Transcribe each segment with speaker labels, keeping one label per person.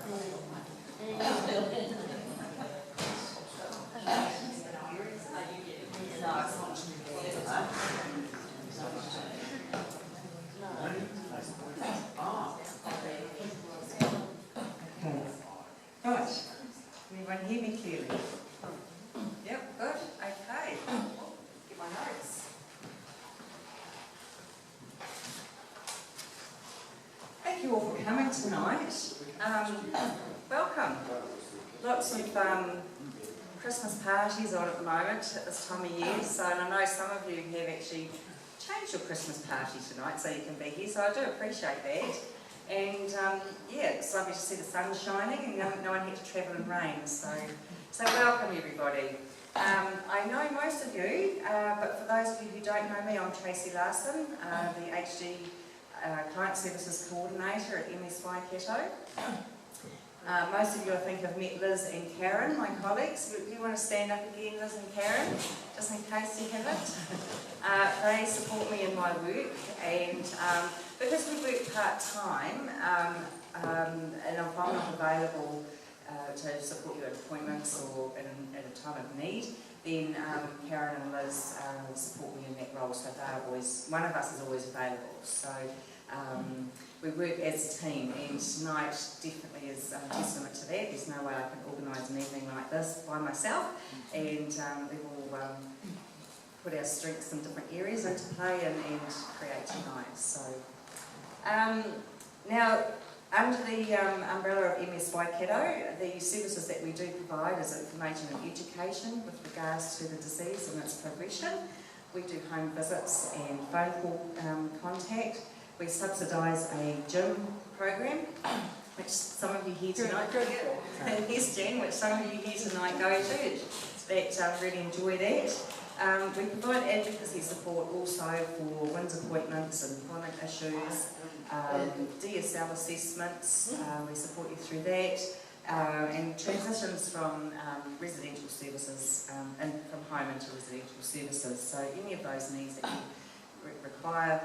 Speaker 1: Right. Can everyone hear me clearly? Yep, good. Okay. Get my notes. Thank you all for coming tonight. Welcome. Lots of Christmas parties on at the moment at this time of year, so I know some of you have actually changed your Christmas party tonight so you can be here, so I do appreciate that. And yeah, it's lovely to see the sun shining and no one had to travel in rain, so welcome everybody. I know most of you, but for those of you who don't know me, I'm Tracey Larsen, the HD Client Services Coordinator at MS Waikato. Most of you I think have met Liz and Karen, my colleagues. Do you want to stand up again, Liz and Karen, just in case you haven't? They support me in my work, and because we work part-time and if I'm not available to support you at appointments or at a time of need, then Karen and Liz support me in that role, so they're always, one of us is always available. So we work as a team, and tonight definitely is a testament to that. There's no way I can organise an evening like this by myself, and we will put our strengths in different areas into play and create tonight. So now, under the umbrella of MS Waikato, the services that we do provide is information and education with regards to the disease and its progression. We do home visits and phone call contact. We subsidise a gym program, which some of you here tonight go to. Yes, Jen, which some of you here tonight go to, that really enjoy that. We provide advocacy support also for WINS appointments and chronic issues, DSL assessments, we support you through that, and transitions from residential services and from home into residential services. So any of those needs that you require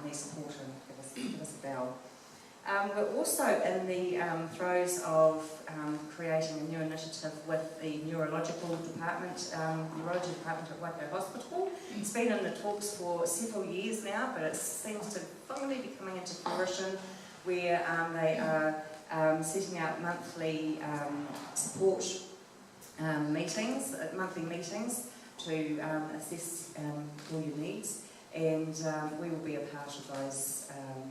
Speaker 1: any support, and give us a bell. We're also in the throes of creating a new initiative with the neurology department at Waikato Hospital. It's been in the talks for several years now, but it seems to finally be coming into fruition, where they are setting out monthly support meetings, monthly meetings to assess all your needs. And we will be a part of those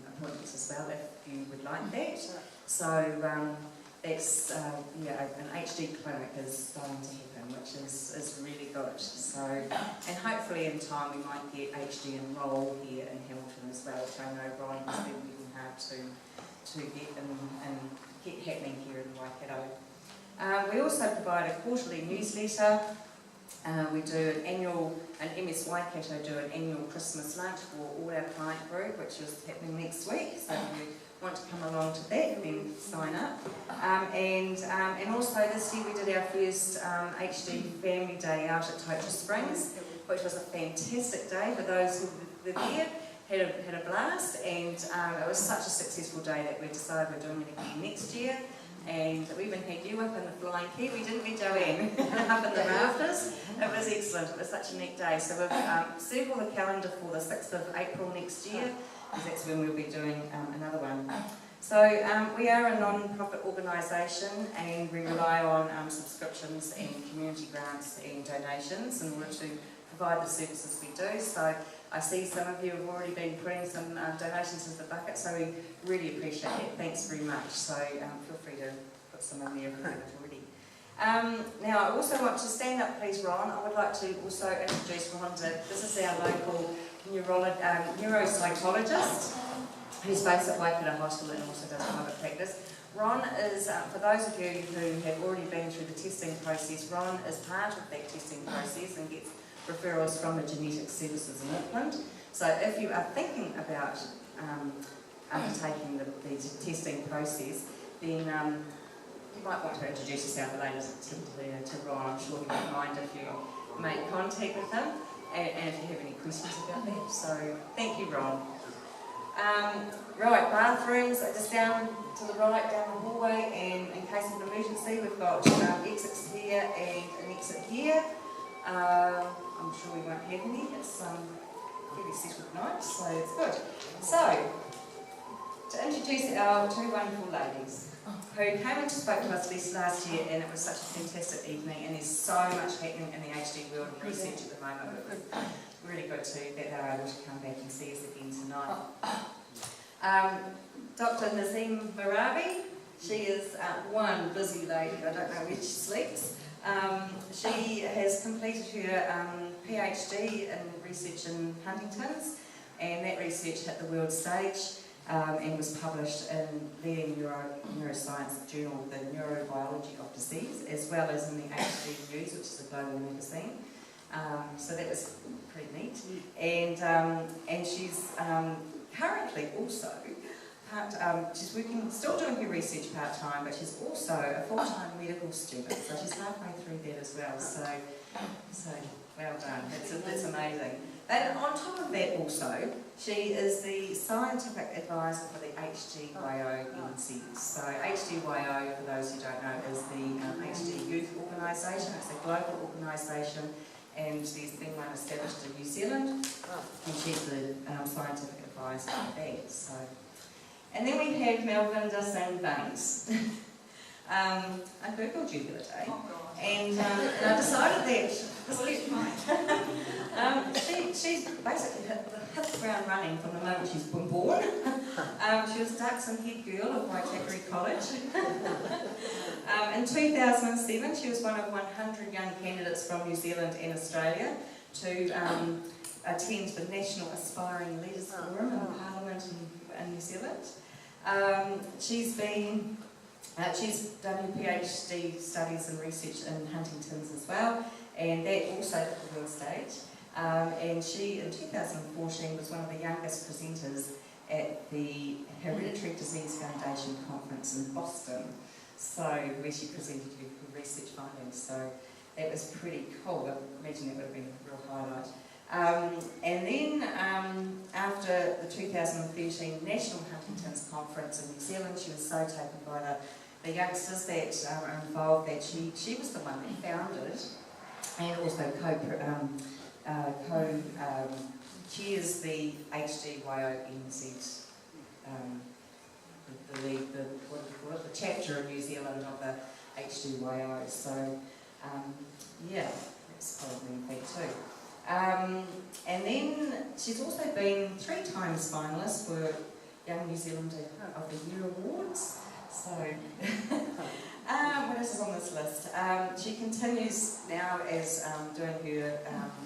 Speaker 1: appointments as well, if you would like that. So that's an HD clinic is going to happen, which is really good. So, and hopefully in time we might get HD enrolled here in Hamilton as well, which I know Ron has been working hard to get and get happening here in Waikato. We also provide a quarterly newsletter. We do an MS Waikato do an annual Christmas lunch for all our client group, which is happening next week. So if you want to come along to that, then sign up. And also this year we did our first HD Family Day out at Tocha Springs, which was a fantastic day for those who were there. Had a blast, and it was such a successful day that we decided we're doing it again next year. And we even had you up in the flying kiwi, didn't we, Joanne? Up in the rafters. It was excellent. It was such a neat day. So we've circled the calendar for the 6th of April next year, because that's when we'll be doing another one. So we are a non-profit organisation, and we rely on subscriptions and community grants and donations in order to provide the services we do. So I see some of you have already been putting some donations into the bucket, so we really appreciate it. Thanks very much. So feel free to put some in there if you haven't already. Now I also want to stand up, please, Ron. I would like to also introduce Ron. This is our local neuropsychologist who's based at Waikato Hospital and also does private practice. Ron is, for those of you who have already been through the testing process, Ron is part of that testing process and gets referrals from the genetic services in Auckland. So if you are thinking about undertaking the testing process, then you might want to introduce yourself later to Ron. I'm sure he won't mind if you make contact with him and if you have any questions about that. So thank you, Ron. Right, bathrooms are just down to the right, down the hallway, and in case of an emergency, we've got exits here and an exit here. I'm sure we won't have any. It's fairly settled night, so it's good. So, to introduce our two wonderful ladies who came and spoke to us this last year, and it was such a fantastic evening, and there's so much happening in the HD world and research at the moment. It was really good that they're able to come back and see us again tonight. Dr. Nasim Mehrabi, she is one busy lady, I don't know where she sleeps. She has completed her PhD in research in Huntington's, and that research hit the world stage and was published in the neuroscience journal, the Neurobiology of Disease, as well as in the HD News, which is a global magazine. So that was pretty neat. And she's currently also she's working, still doing her research part-time, but she's also a full-time medical student, so she's halfway through that as well, so well done, that's amazing. And on top of that also, she is the scientific advisor for the HDYO NZ. So HDYO, for those who don't know, is the HD Youth Organisation. It's a global organisation, and there's been one established in New Zealand, and she's the scientific advisor for that. So. And then we have Malvindar Singh-Bains. I googled you the other day, and I decided that she's basically hit the ground running from the moment she's been born. She was Duxon head girl of Waikato College. In 2007, she was one of 100 young candidates from New Zealand and Australia to attend the National Aspiring Leaders Forum in Parliament in New Zealand. She's done her PhD studies and research in Huntington's as well, and that also hit the world stage. And she, in 2014, was one of the youngest presenters at the Hereditary Disease Foundation conference in Boston, so where she presented her research findings. So that was pretty cool. I imagine that would have been a real highlight. And then after the 2013 National Huntington's Conference in New Zealand, she was so taken by the youngsters that are involved that she was the one that founded and also chairs the HDYO NZ, the chapter in New Zealand of the HDYO. So yeah, that's probably a thing too. And then she's also been 3 times finalist for Young New Zealander of the Year Awards. So, what else is on this list? She continues now as doing her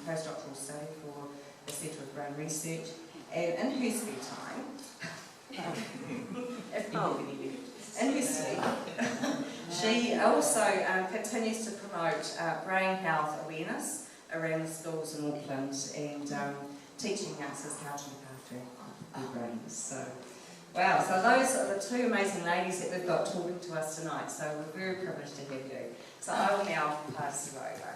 Speaker 1: postdoctoral study for the Centre of Brain Research, and in her spare time, if you have any left, in her sleep, she also continues to promote brain health awareness around the schools in Auckland, and teaching youngsters how to look after their brains. So, wow, so those are the 2 amazing ladies that we've got talking to us tonight, so we're very privileged to have you. So I will now pass you over.